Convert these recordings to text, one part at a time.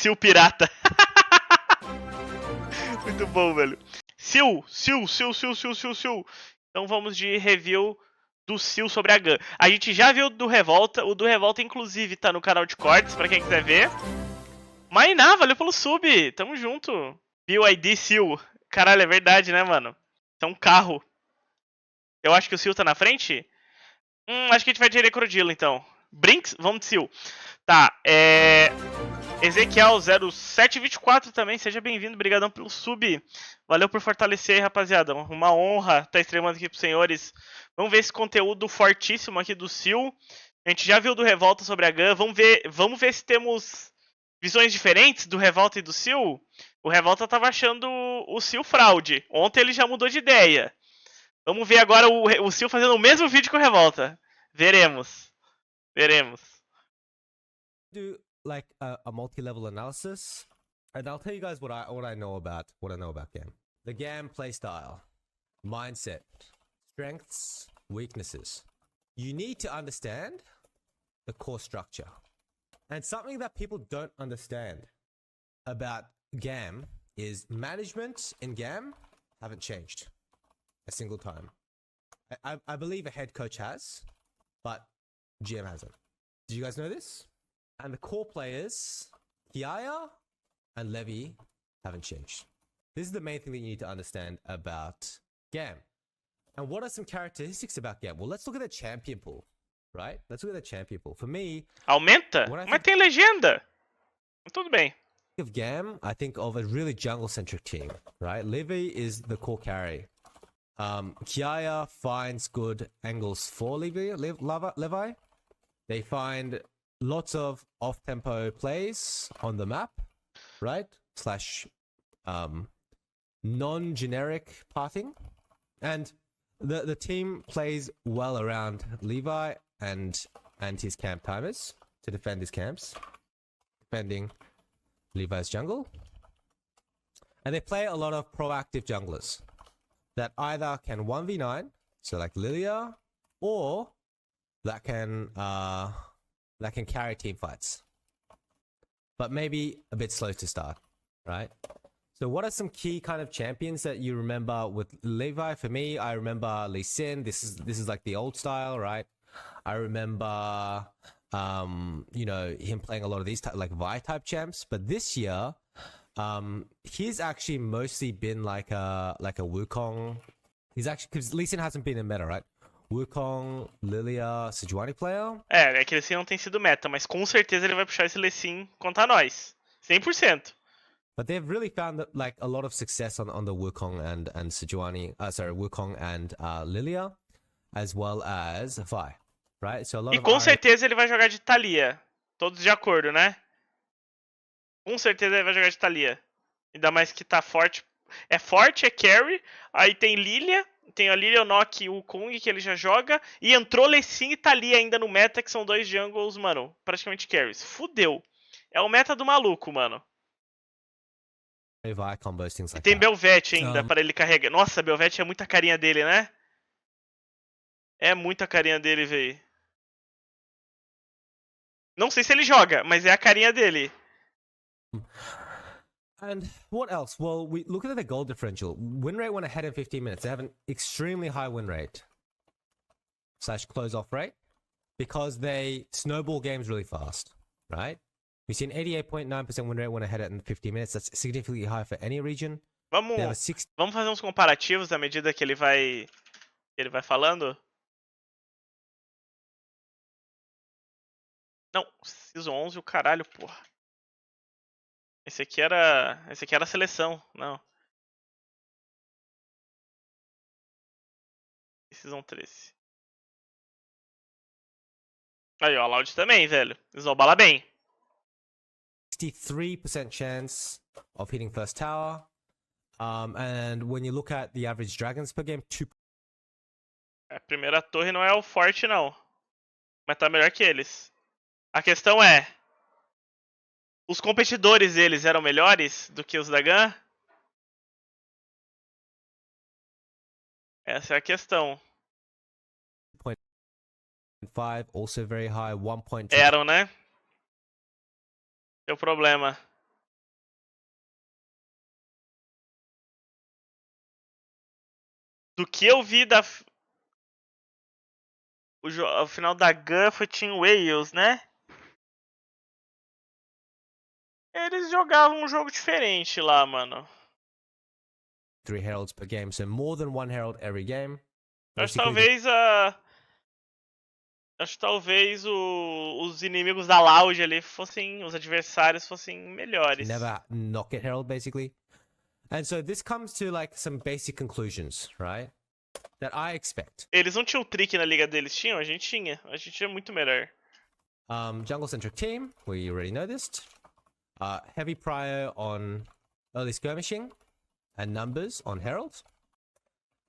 SEEL pirata. Muito bom, velho. SEEL. Então vamos de review do SEEL sobre a GAN. A gente já viu o do Revolta. O do Revolta, inclusive, tá no canal de Cortes, pra quem quiser ver. Mainá, valeu pelo sub. Tamo junto. BYD SEEL. Caralho, é verdade, né, mano? É um carro. Eu acho que o SEEL tá na frente. Acho que a gente vai de Crocodilo, então. Brinks? Vamos de SEEL. Tá, Ezequiel 0724 também, seja bem-vindo, brigadão pelo sub. Valeu por fortalecer aí, rapaziada. Uma honra estar streamando aqui pros senhores. Vamos ver esse conteúdo fortíssimo aqui do SEEL. A gente já viu do Revolta sobre a GAN. Vamos ver se temos visões diferentes do Revolta e do SEEL. O Revolta tava achando o SEEL fraude. Ontem ele já mudou de ideia. Vamos ver agora o SEEL fazendo o mesmo vídeo que o Revolta. Veremos. Do like a multi-level analysis, and I'll tell you guys what I know about GAM. The GAM playstyle, mindset, strengths, weaknesses. You need to understand the core structure. And something that people don't understand about GAM is management in GAM haven't changed a single time. I believe a head coach has, but GM hasn't. Do you guys know this? And the core players, Kiaya and Levy, haven't changed. This is the main thing that you need to understand about GAM. And what are some characteristics about GAM? Well, let's look at the champion pool, right? Let's look at the champion pool. For me... Aumenta? Mas tem legenda. Tudo bem. Of GAM, I think of a really jungle-centric team, right? Levy is the core carry. Kiaya finds good angles for Levi. They find lots of off-tempo plays on the map, right? Slash non-generic pathing. And the team plays well around Levi and his camp timers to defend his camps, defending Levi's jungle. And they play a lot of proactive junglers that either can 1v9, so like Lilia, or that can carry team fights, but maybe a bit slow to start, right? So what are some key kind of champions that you remember with Levi? For me, I remember Lee Sin. This is like the old style, right? I remember you know, him playing a lot of these like Vi type champs, but this year he's actually mostly been like a Wukong. He's actually, because Lee Sin hasn't been in meta, right? Wukong, Lilia, Sejuani player? É que ele sim não tem sido meta, mas com certeza ele vai puxar esse Lecim contra nós. 100%. But they've really found that, like, a lot of success on the Wukong and Sejuani, Wukong and Lilia, as well as Vi, right? So a lot e com certeza ele vai jogar de Thalia. Todos de acordo, né? Com certeza ele vai jogar de Thalia. Ainda mais que tá forte. É forte, é carry. Aí tem Lilia. Tem a Lilia, o Nock e o Kung, que ele já joga. E entrou Lecim e Thalia ainda no meta, que são dois jungles, mano, praticamente carries. Fudeu. É o meta do maluco, mano. E tem Belvete ainda, para ele carregar. Nossa, Belvete é muita carinha dele, né? É muita carinha dele, véi. Não sei se ele joga, mas é a carinha dele. And what else? Well, we look at the goal differential. Win rate went ahead in 15 minutes. They have an extremely high win rate / close off rate because they snowball games really fast, right? We've seen 88.9% win rate when ahead in 15 minutes. That's significantly high for any region. Vamos fazer uns comparativos à medida que ele vai falando? Não, Season 11 o caralho, porra. Esse aqui era a seleção, não. Season 13. Aí, ó, a Loud também, velho. Eles vão balar bem. 63% chance of hitting first tower. And when you look at the average dragons per game, 2. A primeira torre não é o forte, não. Mas tá melhor que eles. A questão é... Os competidores deles eram melhores do que os da GAN? Essa é a questão. 5, also very high, 1.2. Eram, né? Tem o problema. Do que eu vi o final da GAN foi Team Wales, né? Eles jogavam um jogo diferente lá, mano. 3 heralds per game, so more than 1 herald every game. Acho que Basically, talvez os inimigos da Loud ali fossem, os adversários fossem melhores. never knock it herald, basically. And so this comes to like some basic conclusions, right? That I expect. Eles não tinham trick na liga deles, tinham? A gente tinha. A gente tinha muito melhor. Jungle centric team, we already know this. Heavy prior on early skirmishing and numbers on herald.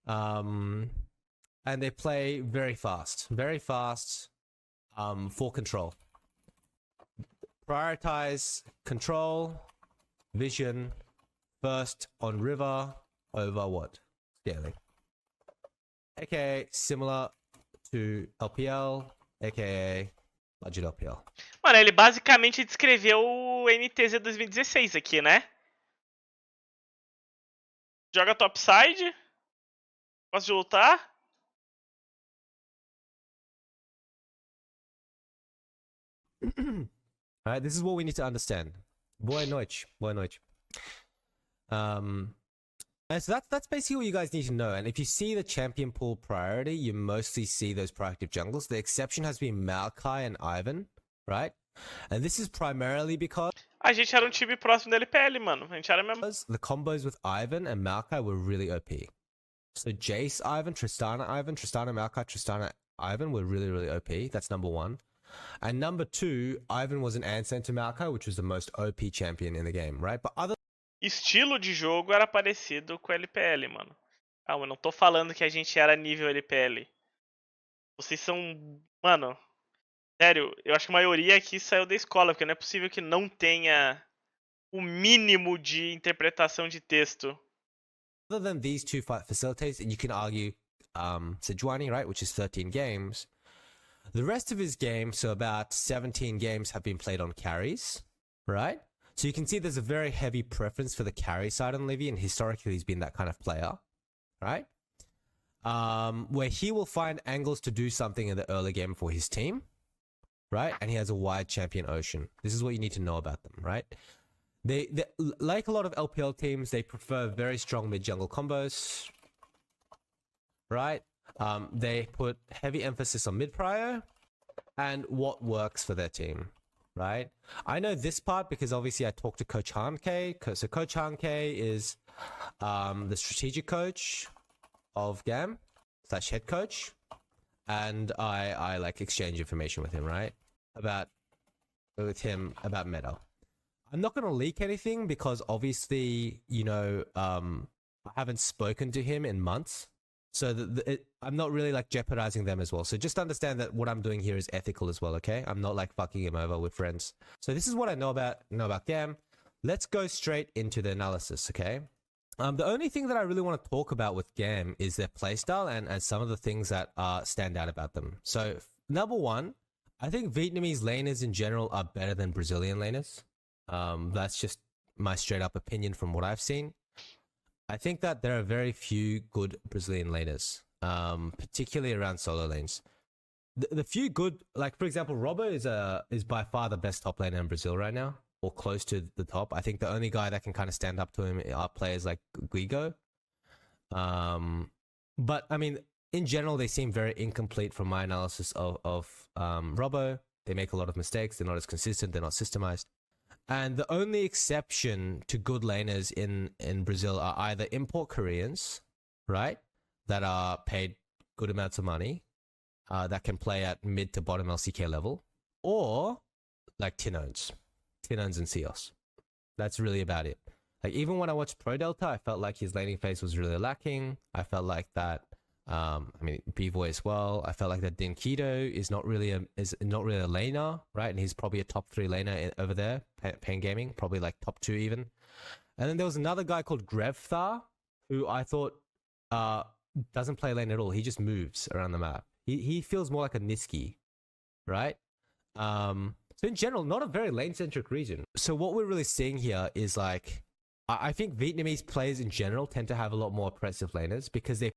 And they play very fast for control. Prioritize control, vision first on river over what? Scaling. AKA similar to LPL, AKA budget LPL. Mano, ele basicamente descreveu o NTZ 2016 aqui, né? Joga topside, gosta de lutar. Alright, this is what we need to understand. Boa noite. And so that's basically what you guys need to know. And if you see the champion pool priority, you mostly see those proactive jungles. The exception has been Maokai and Ivan, right? And this is primarily because A gente era um time próximo da LPL, mano. A gente era mesmo. the combos with Ivan and Maokai were really OP. So Jace Ivan, Tristana Maokai, Tristana Ivan were really, really OP. That's number one. And number two, Ivan was an answer to Maokai, which was the most OP champion in the game, right? But other Estilo de jogo era parecido com o LPL, mano. Calma, eu não tô falando que a gente era nível LPL. Vocês são... Mano, sério, eu acho que a maioria aqui saiu da escola, porque não é possível que não tenha o mínimo de interpretação de texto. other than these two fight facilitators, and you can argue Sejuani, right, which is 13 games, the rest of his game, so about 17 games, have been played on carries, right? So you can see there's a very heavy preference for the carry side on Livy, and historically he's been that kind of player, right? Where he will find angles to do something in the early game for his team, right? And he has a wide champion ocean. This is what you need to know about them, right? They like a lot of LPL teams, they prefer very strong mid-jungle combos, right? They put heavy emphasis on mid-prio and what works for their team, right? I know this part because obviously I talked to Coach Hanke. So Coach Hanke is the strategic coach of GAM / head coach, and I like exchange information with him, right? About meta. I'm not going to leak anything because obviously, you know, I haven't spoken to him in months. So I'm not really like jeopardizing them as well. So just understand that what I'm doing here is ethical as well, okay? I'm not like fucking him over with friends. So this is what I know about GAM. Let's go straight into the analysis, okay? The only thing that I really want to talk about with GAM is their playstyle and some of the things that stand out about them. So number one, I think Vietnamese laners in general are better than Brazilian laners. That's just my straight up opinion from what I've seen. I think that there are very few good Brazilian laners, particularly around solo lanes. The few good, like for example, Robbo is by far the best top laner in Brazil right now, or close to the top. I think the only guy that can kind of stand up to him are players like Guigo. But I mean, in general, they seem very incomplete from my analysis of Robbo. They make a lot of mistakes. They're not as consistent. They're not systemized. And the only exception to good laners in Brazil are either import Koreans, right, that are paid good amounts of money, that can play at mid to bottom LCK level, or like Tinones and Seos. That's really about it. Like even when I watched Pro Delta, I felt like his laning phase was really lacking. I felt like that. I mean, B-Boy as well. I felt like that Dinkido is not really a laner, right? And he's probably a top 3 laner over there, Pain Gaming, probably like top 2 even. And then there was another guy called Grevthar, who I thought doesn't play lane at all. He just moves around the map. He feels more like a Niski, right? So in general, not a very lane-centric region. So what we're really seeing here is like, I think Vietnamese players in general tend to have a lot more oppressive laners because they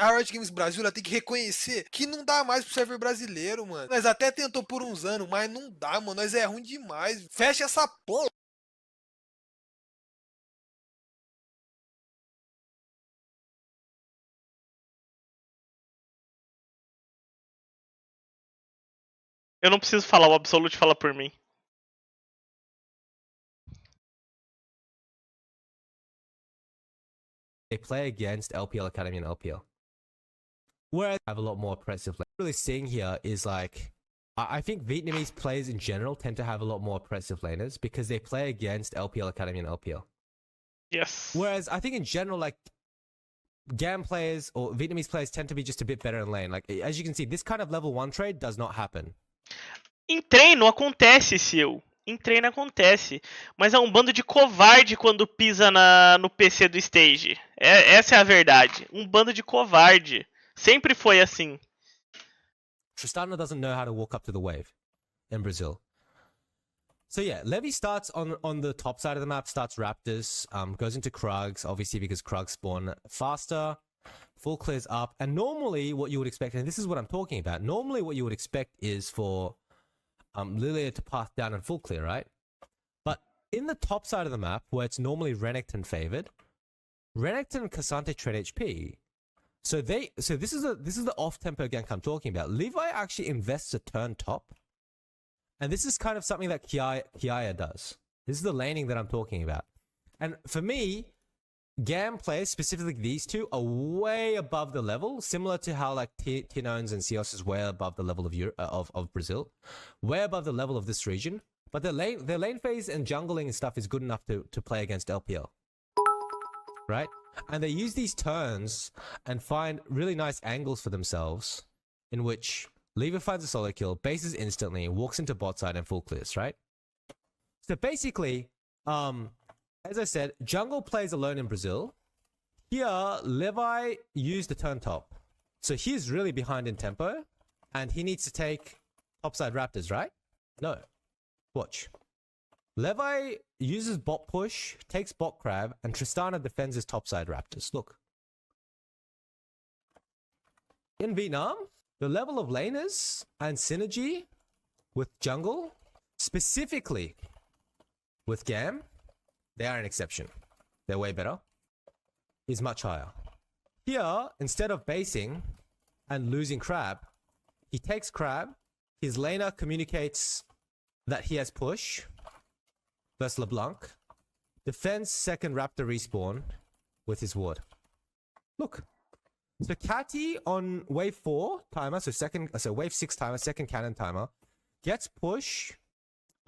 a Riot Games Brasil ela tem que reconhecer que não dá mais pro server brasileiro, mano. Nós até tentou por uns anos, mas não dá, mano. Nós é ruim demais. Fecha essa porra. Eu não preciso falar, o Absolute fala por mim. They play against LPL Academy and LPL. Where I have a lot more oppressive. What I'm really seeing here is like, I think Vietnamese players in general tend to have a lot more oppressive laners because they play against LPL Academy and LPL. Yes. Whereas I think in general, like, GAM players or Vietnamese players tend to be just a bit better in lane. Like, as you can see, this kind of level 1 trade does not happen. Em treino acontece, Sil. Em treino acontece. Mas é um bando de covarde quando pisa no PC do stage. Essa é a verdade. Um bando de covarde. Sempre foi assim. Tristana doesn't know how to walk up to the wave in Brazil. So yeah, Levy starts on the top side of the map, starts Raptors, goes into Krugs, obviously because Krugs spawn faster, full clears up, and normally what you would expect, and this is what I'm talking about, normally what you would expect is for Lilia to path down and full clear, right? But in the top side of the map, where it's normally Renekton favored, Renekton and Cassante trade HP. So this is the off-tempo gank I'm talking about. Levi actually invests a turn top. And this is kind of something that Kiaya does. This is the laning that I'm talking about. And for me, GAM players, specifically these two, are way above the level, similar to how like Tinones and Sios is way above the level of Brazil, way above the level of this region. But their lane phase and jungling and stuff is good enough to play against LPL, right? And they use these turns and find really nice angles for themselves, in which Lever finds a solo kill, bases instantly, walks into bot side and full clears, right? So basically, as I said, jungle plays alone in Brazil. Here, Levi used the turn top. So he's really behind in tempo, and he needs to take topside Raptors, right? No. Watch. Levi uses bot push, takes bot crab, and Tristana defends his topside Raptors. Look. In Vietnam, the level of laners and synergy with jungle, specifically with GAM, they are an exception. They're way better. Is much higher. Here, instead of basing and losing crab, he takes crab, his laner communicates that he has push versus LeBlanc, defends second Raptor respawn with his ward. Look. So Catty on wave 4 timer, so wave 6 timer, second cannon timer, gets push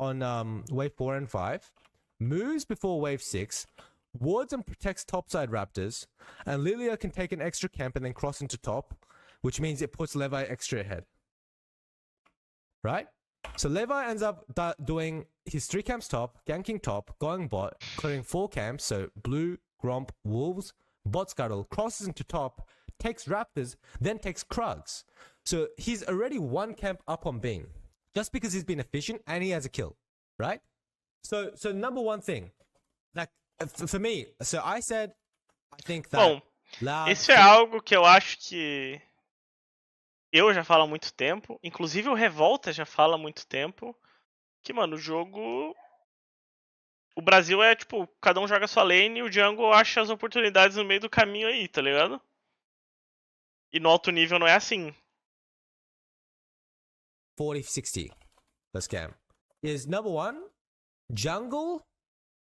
on wave 4 and 5, moves before wave 6, wards and protects topside Raptors, and Lilia can take an extra camp and then cross into top, which means it puts Levi extra ahead. Right? So Levi ends up doing his 3 camps top, ganking top, going bot, clearing 4 camps, so blue, Gromp, Wolves, bot scuttle, crosses into top, takes Raptors, then takes Krugs. So he's already 1 camp up on Bing, just because he's been efficient and he has a kill, right? So number one thing, like for me, so I said, I think that. Bom, isso é algo que eu acho que eu já falo há muito tempo, inclusive o Revolta já fala há muito tempo, que, mano, o jogo... O Brasil é, tipo, cada um joga sua lane e o jungle acha as oportunidades no meio do caminho aí, tá ligado? E no alto nível não é assim. 40-60 per scam is number one, jungle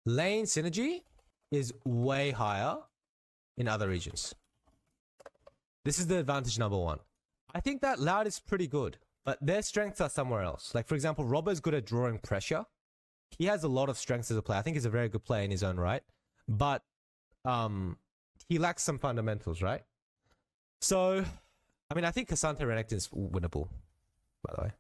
lane synergy is way higher in other regions. This is the advantage number one. I think that Loud is pretty good, but their strengths are somewhere else. Like, for example, Robbo's good at drawing pressure. He has a lot of strengths as a player. I think he's a very good player in his own right, but he lacks some fundamentals, right? So, I mean, I think Cassante Renekton is winnable, by the way.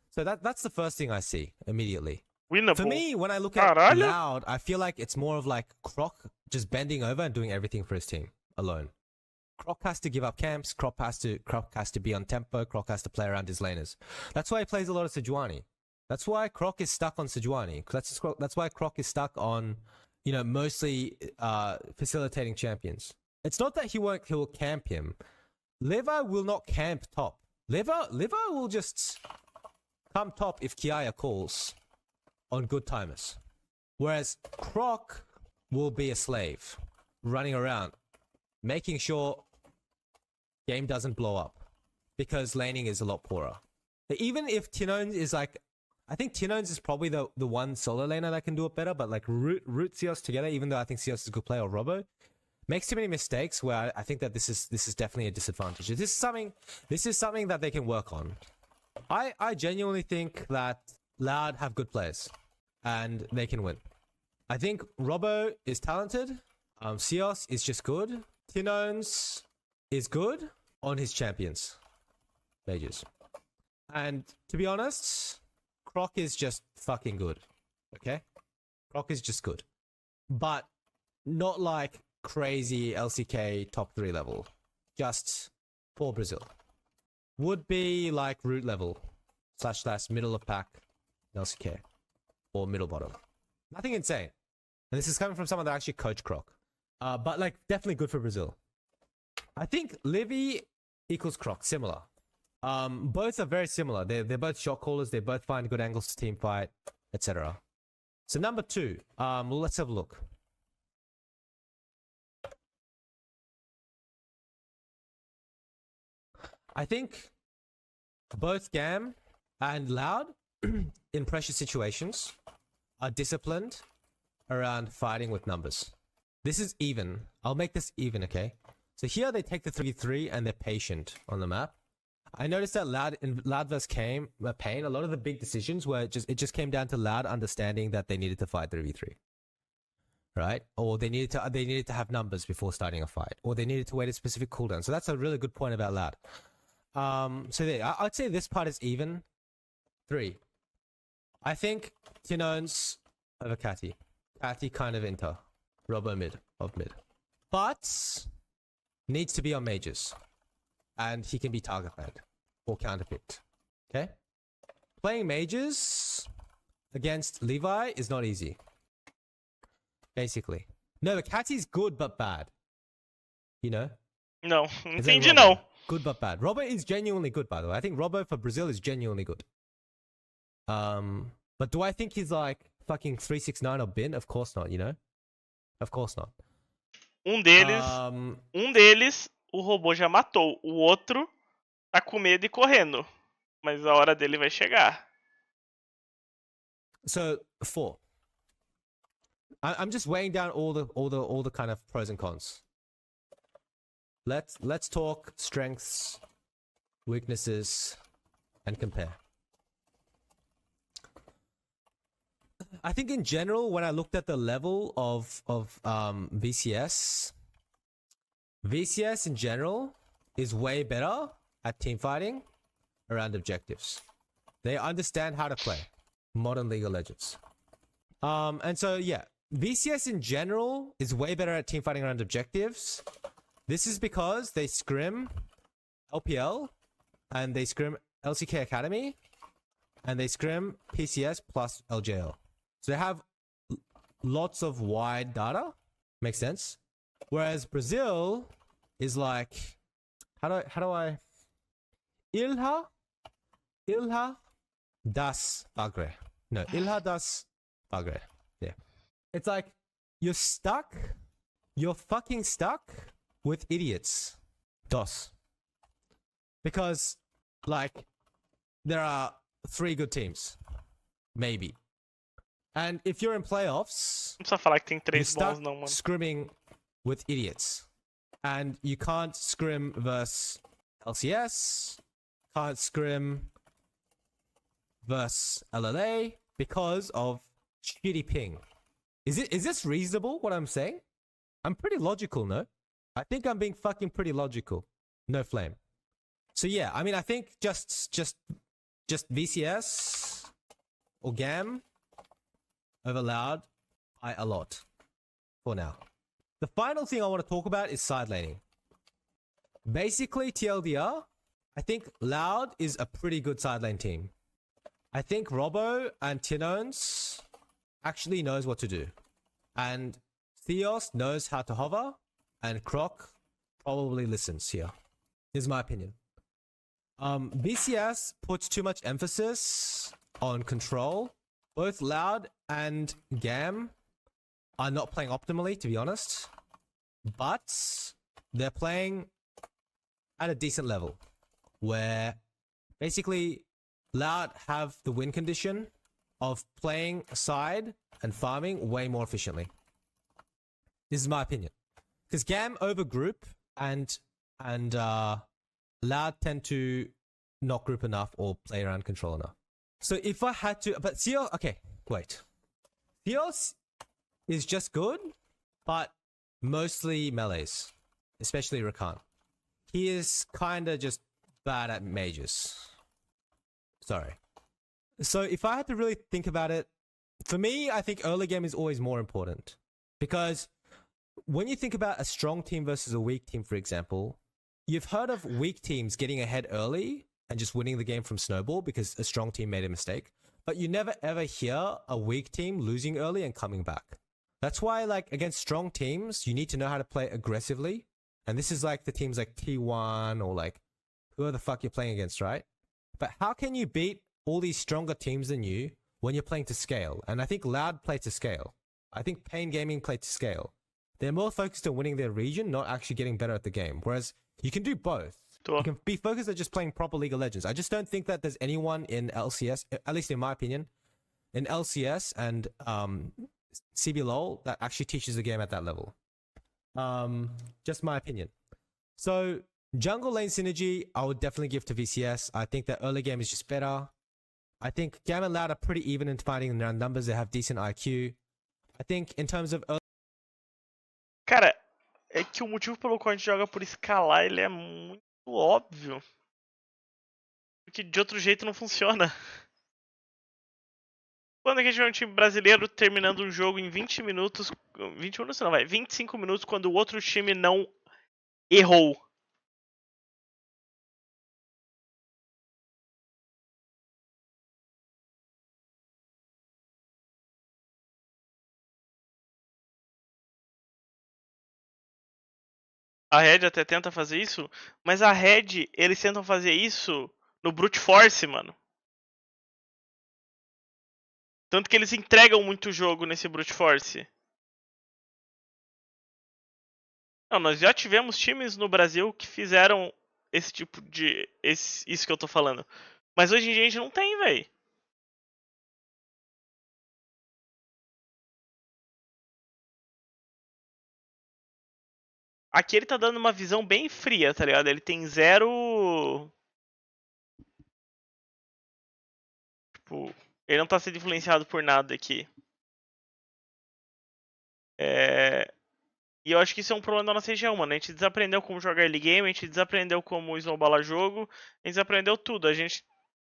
So that's the first thing I see immediately. Winnable. For me, when I look at Loud, I feel like it's more of like Croc just bending over and doing everything for his team alone. Croc has to give up camps, Croc has to be on tempo, Croc has to play around his laners. That's why he plays a lot of Sejuani. That's why Croc is stuck on Sejuani. That's why Croc is stuck on, you know, mostly facilitating champions. It's not that he'll camp him, Levi will not camp top. Levi will just come top if Kiaya calls on good timers. Whereas Croc will be a slave, running around, making sure game doesn't blow up, because laning is a lot poorer. Even if Tinones is like, I think Tinones is probably the one solo laner that can do it better, but like Root Seos together, even though I think Seos is a good player, or Robo, makes too many mistakes where I think that this is definitely a disadvantage. This is something that they can work on. I genuinely think that Loud have good players and they can win. I think Robo is talented. Seos is just good. Tinones is good on his champions, mages. And to be honest, Croc is just fucking good. Okay? Croc is just good. But not like crazy LCK top 3 level. Just for Brazil. Would be like root level / middle of pack LCK. Or middle bottom. Nothing insane. And this is coming from someone that actually coached Croc. But like definitely good for Brazil. I think Livy equals Croc. Similar. Both are very similar. They're both shot callers. They both find good angles to team fight, etc. So number 2. Let's have a look. I think both Gam and Loud in pressure situations are disciplined around fighting with numbers. This is even. I'll make this even, okay? So here they take the 3-3 and they're patient on the map. I noticed that Loud vs Pain, a lot of the big decisions were it just came down to Loud understanding that they needed to fight 3v3. Right? Or they needed to have numbers before starting a fight. Or they needed to wait a specific cooldown. So that's a really good point about Loud. So there, I'd say this part is even. 3. I think Tinones over Catty. Catty kind of inter. Robo mid. But needs to be on mages. And he can be target banned or counterpicked. Okay? Playing mages against Levi is not easy. Basically. No, but Catty's good but bad. You know? Não, entendi não. Good but bad. Robo is genuinely good, by the way. I think Robo for Brazil is genuinely good. But do I think he's like fucking 369 or bin? Of course not, you know? Of course not. Deles, o robô já matou. O outro tá com medo e correndo. Mas a hora dele vai chegar. So 4. I'm just weighing down all the kind of pros and cons. Let's talk strengths, weaknesses, and compare. I think in general, when I looked at the level of VCS in general is way better at team fighting around objectives. They understand how to play modern League of Legends. And so yeah, VCS in general is way better at team fighting around objectives. This is because they scrim LPL and they scrim LCK Academy and they scrim PCS plus LJL. So they have lots of wide data. Makes sense. Whereas Brazil is like, how do I? Ilha das Bagre. No, Ilha das Bagre. Yeah. It's like you're fucking stuck with idiots. DOS. Because like there are 3 good teams. Maybe. And if you're in playoffs, Não precisa falar que tem you're 3 stuck bons não, mano. scrimming with idiots. And you can't scrim versus LCS, can't scrim versus LLA because of shitty ping. Is this reasonable what I'm saying? I'm pretty logical, no? I think I'm being fucking pretty logical. No flame. So yeah, I mean I think just VCS or GAM over Loud by a lot for now. The final thing I want to talk about is side laning. Basically, TLDR, I think Loud is a pretty good side lane team. I think Robo and Tinones actually knows what to do. And Theos knows how to hover, and Croc probably listens here. Here's my opinion. BCS puts too much emphasis on control. Both Loud and Gam are not playing optimally, to be honest. But they're playing at a decent level. Where basically Loud have the win condition of playing side and farming way more efficiently. This is my opinion. Because Gam over group and Loud tend to not group enough or play around control enough. So if I had to, but SEEEL, okay, wait. SEEEL is just good, but mostly melees, especially Rakan. He is kind of just bad at mages. Sorry. So if I had to really think about it, for me, I think early game is always more important. Because when you think about a strong team versus a weak team, for example, you've heard of weak teams getting ahead early and just winning the game from snowball because a strong team made a mistake. But you never ever hear a weak team losing early and coming back. That's why, like, against strong teams, you need to know how to play aggressively. And this is like the teams like T1 or like whoever the fuck you're playing against, right? But how can you beat all these stronger teams than you when you're playing to scale? And I think Loud play to scale. I think Pain Gaming play to scale. They're more focused on winning their region, not actually getting better at the game. Whereas you can do both. You can be focused on just playing proper League of Legends. I just don't think that there's anyone in LCS, at least in my opinion, in LCS and CBLOL that actually teaches the game at that level. Just my opinion. So jungle lane synergy, I would definitely give to VCS. I think that early game is just better. I think Gam and Loud are pretty even in fighting their numbers. They have decent IQ. I think in terms of early... Cara, é que o motivo pelo qual a gente joga por escalar, ele é muito óbvio. Porque de outro jeito não funciona. Quando é que a gente vê um time brasileiro terminando um jogo em 20 minutos... 20 minutos não, vai. 25 minutos quando o outro time não errou. A Red até tenta fazer isso, mas a Red, eles tentam fazer isso no Brute Force, mano. Tanto que eles entregam muito jogo nesse Brute Force. Não, nós já tivemos times no Brasil que fizeram esse tipo de... isso que eu tô falando. Mas hoje em dia a gente não tem, véi. Aqui ele tá dando uma visão bem fria, tá ligado? Ele tem zero... Tipo, ele não tá sendo influenciado por nada aqui. E eu acho que isso é um problema da nossa região, mano. A gente desaprendeu como jogar early game, a gente desaprendeu como snowballar jogo, a gente desaprendeu tudo. A gente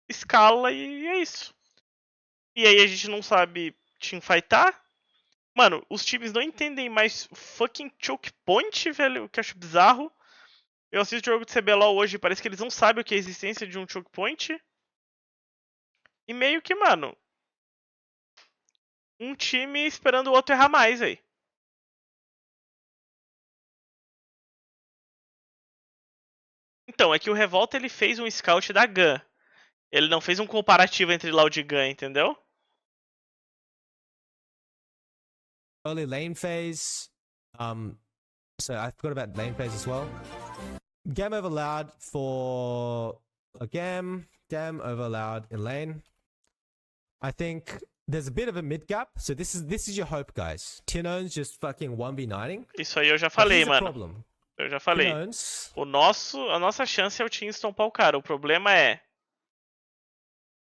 escala e é isso. E aí a gente não sabe teamfightar. Mano, os times não entendem mais fucking choke point, velho, o que eu acho bizarro. Eu assisto o jogo de CBLOL hoje, parece que eles não sabem o que é a existência de um choke point. E meio que, mano, um time esperando o outro errar mais, aí. Então, é que o Revolta ele fez um scout da GAN. Ele não fez um comparativo entre Loud e GAN, entendeu? Early lane phase. So I forgot about lane phase as well. Gam over Loud for a Gam over Loud in lane. I think there's a bit of a mid gap. So this is your hope, guys. Tino's just fucking 1v9ing. Isso aí eu já falei, mano. Problem. Eu já falei. Tino's... A nossa chance é o Team estompar o cara. O problema é...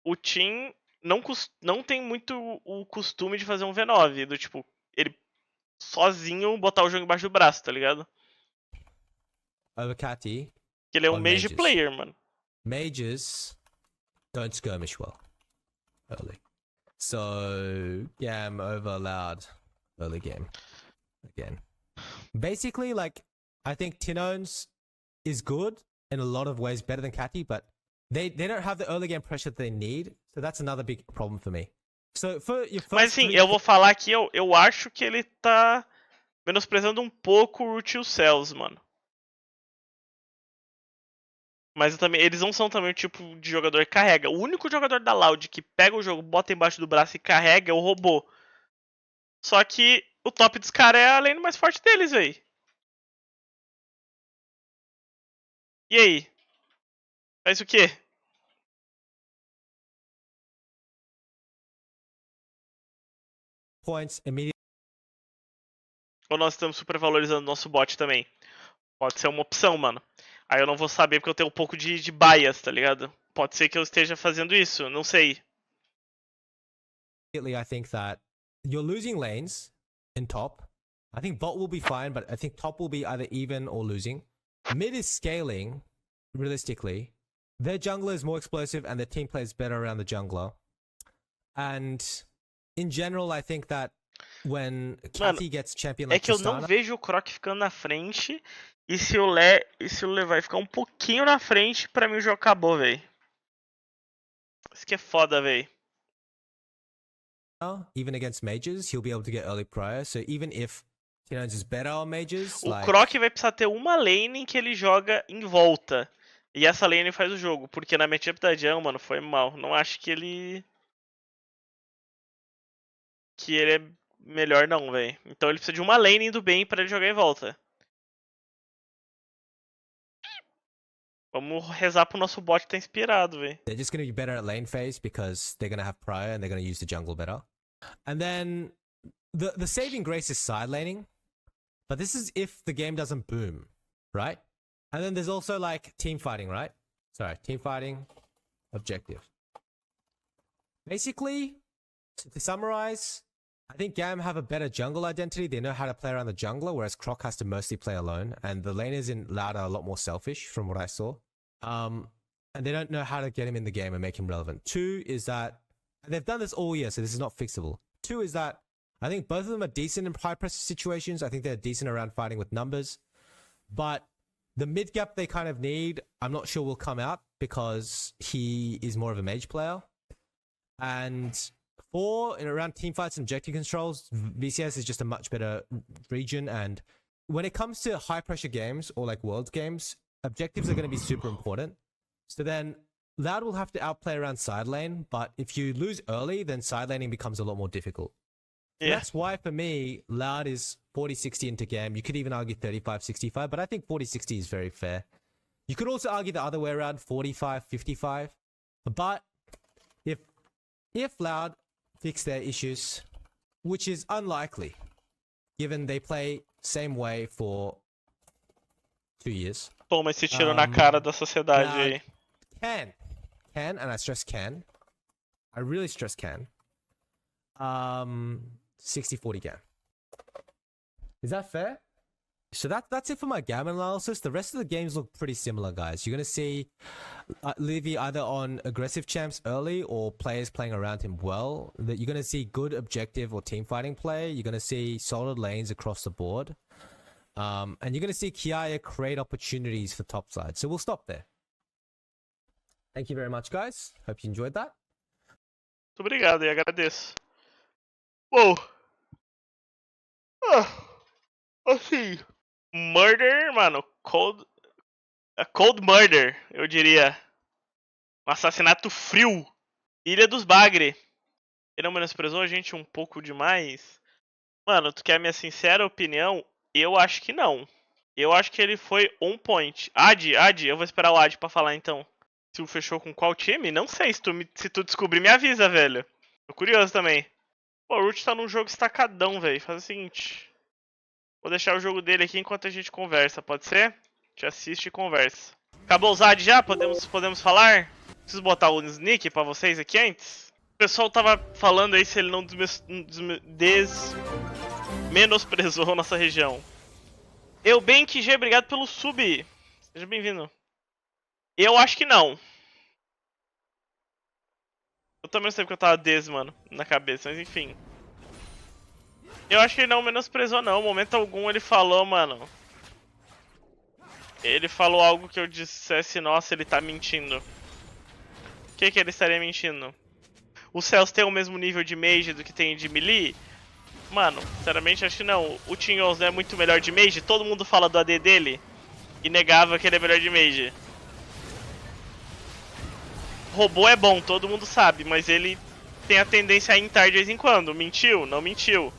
O Team não tem muito o costume de fazer um V9. Do tipo, ele sozinho botar o jogo embaixo do braço, tá ligado? Over Catty. Que ele é um mage player, mano. Mages don't skirmish well early. So, Gam over Loud early game. Again. Basically, like, I think Tino's is good in a lot of ways, better than Catty, but they don't have the early game pressure that they need. So that's another big problem for me. So, for your first... Mas assim, eu vou falar que eu acho que ele tá menosprezando um pouco o Root Cells, mano. Mas eles não são também o tipo de jogador que carrega. O único jogador da Loud que pega o jogo, bota embaixo do braço e carrega é o robô. Só que o top dos caras é a lane mais forte deles, véi. E aí? Faz o quê? Points immediately. Ou nós estamos supervalorizando nosso bot também? Pode ser uma opção, mano. Aí eu não vou saber porque eu tenho um pouco de bias, tá ligado? Pode ser que eu esteja fazendo isso, não sei. I think that you're losing lanes in top. I think bot will be fine, but I think top will be either even or losing. Mid is scaling, realistically. Their jungler is more explosive and their team plays better around the jungler. And in general, I think that when Cathy gets champion like É que eu não vejo o Croc ficando na frente. E se o Le vai ficar um pouquinho na frente, pra mim o jogo acabou, véi. Isso que é foda, véi. Even against mages, he'll be able to get early prior. So even if Tinones is better on mages, O Croc vai precisar ter uma lane em que ele joga em volta. E essa lane faz o jogo. Porque na matchup da Jam, mano, foi mal. Não acho que ele... Que ele é melhor não, véi. Então ele precisa de uma lane indo bem pra ele jogar em volta. Vamos rezar pro nosso bot tá inspirado, véi. They're just going to be better at lane phase because they're going to have prior and they're going to use the jungle better. And then the saving grace is side laning. But this is if the game doesn't boom, right? And then there's also like team fighting, right? Sorry, team fighting, objective. Basically, to summarize, I think GAM have a better jungle identity. They know how to play around the jungler, whereas Croc has to mostly play alone. And the laners in Loud are a lot more selfish from what I saw. And they don't know how to get him in the game and make him relevant. Two is that, and they've done this all year, so this is not fixable. Two is that I think both of them are decent in high pressure situations. I think they're decent around fighting with numbers. But the mid gap they kind of need, I'm not sure will come out because he is more of a mage player. And four, in around team fights and objective controls, VCS is just a much better region. And when it comes to high pressure games or like world games, objectives are going to be super important. So then Loud will have to outplay around side lane, but if you lose early, then side laning becomes a lot more difficult. Yeah. That's why for me, Loud is 40-60 into game. You could even argue 35-65, but I think 40-60 is very fair. You could also argue the other way around, 45-55. But if Loud fix their issues, which is unlikely, given they play same way for 2 years. Toma esse tiro na cara da sociedade aí. Can, and I stress can. I really stress can. 60-40 GAM. Is that fair? So that's it for my GAM analysis. The rest of the games look pretty similar, guys. You're going to see Livy either on aggressive champs early or players playing around him well. That you're going to see good objective or team fighting play. You're going to see solid lanes across the board. And you're going to see Kiaya create opportunities for top side. So we'll stop there. Thank you very much, guys. Hope you enjoyed that. Muito obrigado e agradeço. Uou! Assim, murder, mano, cold murder, eu diria. Um assassinato frio. Ilha dos Bagre. Ele não menosprezou a gente um pouco demais? Mano, tu quer a minha sincera opinião? Eu acho que não. Eu acho que ele foi on point. Ad, eu vou esperar o Ad pra falar então. Se o fechou com qual time? Não sei, se tu descobrir me avisa, velho. Tô curioso também. Pô, o Root tá num jogo estacadão, velho. Faz o seguinte. Vou deixar o jogo dele aqui enquanto a gente conversa, pode ser? Te assiste e conversa. Acabou o Zad já? Podemos falar? Preciso botar o sneak pra vocês aqui antes? O pessoal tava falando aí se ele não menosprezou nossa região. Eu bem que G, obrigado pelo sub. Seja bem-vindo. Eu acho que não. Eu também não sei porque eu tava mano, na cabeça, mas enfim. Eu acho que ele não menosprezou não, momento algum ele falou, mano. Ele falou algo que eu dissesse, nossa, ele tá mentindo. O que ele estaria mentindo? O Cells tem o mesmo nível de Mage do que tem de Melee? Mano, sinceramente acho que não. O Tinhos não é muito melhor de Mage? Todo mundo fala do AD dele e negava que ele é melhor de Mage. robô é bom, todo mundo sabe, mas ele tem a tendência a intar de vez em quando. Mentiu? Não mentiu.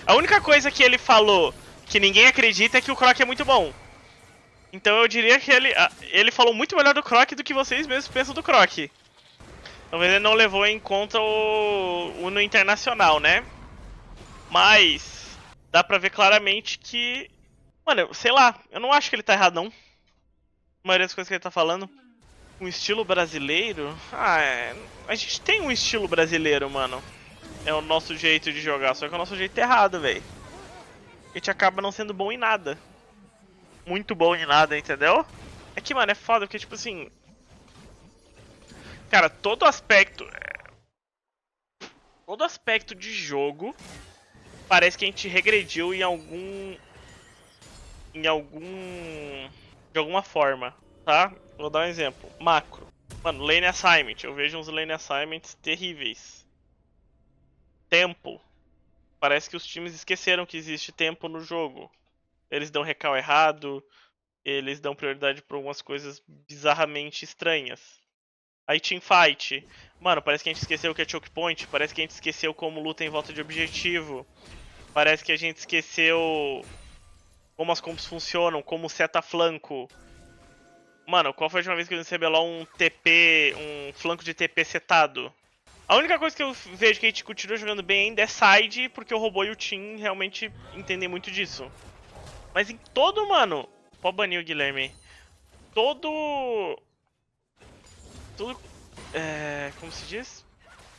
A única coisa que ele falou que ninguém acredita é que o Croc é muito bom. Então eu diria que ele falou muito melhor do Croc do que vocês mesmos pensam do Croc. Talvez ele não levou em conta o no internacional, né? Mas dá pra ver claramente que... Mano, sei lá, eu não acho que ele tá errado, não. A maioria das coisas que ele tá falando. Um estilo brasileiro? A gente tem um estilo brasileiro, mano. É o nosso jeito de jogar, só que é o nosso jeito errado, velho. A gente acaba não sendo bom em nada. Muito bom em nada, entendeu? É que, mano, é foda, porque, tipo assim... Cara, todo aspecto de jogo parece que a gente regrediu em de alguma forma, tá? Vou dar um exemplo. Macro. Mano, lane assignment. Eu vejo uns lane assignments terríveis. Tempo. Parece que os times esqueceram que existe tempo no jogo. Eles dão recal errado. Eles dão prioridade pra algumas coisas bizarramente estranhas. Aí teamfight. Mano, parece que a gente esqueceu o que é choke point. Parece que a gente esqueceu como luta em volta de objetivo. Parece que a gente esqueceu como as combos funcionam, como seta flanco. Mano, qual foi a última vez que eu vi no CBLOL um TP, um flanco de TP setado? A única coisa que eu vejo que a gente continua jogando bem ainda é side, porque o robô e o team realmente entendem muito disso. Mas em todo, mano... Pode banir o Guilherme. Todo... como se diz?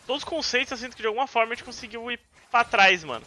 Todos os conceitos eu sinto que de alguma forma a gente conseguiu ir pra trás, mano.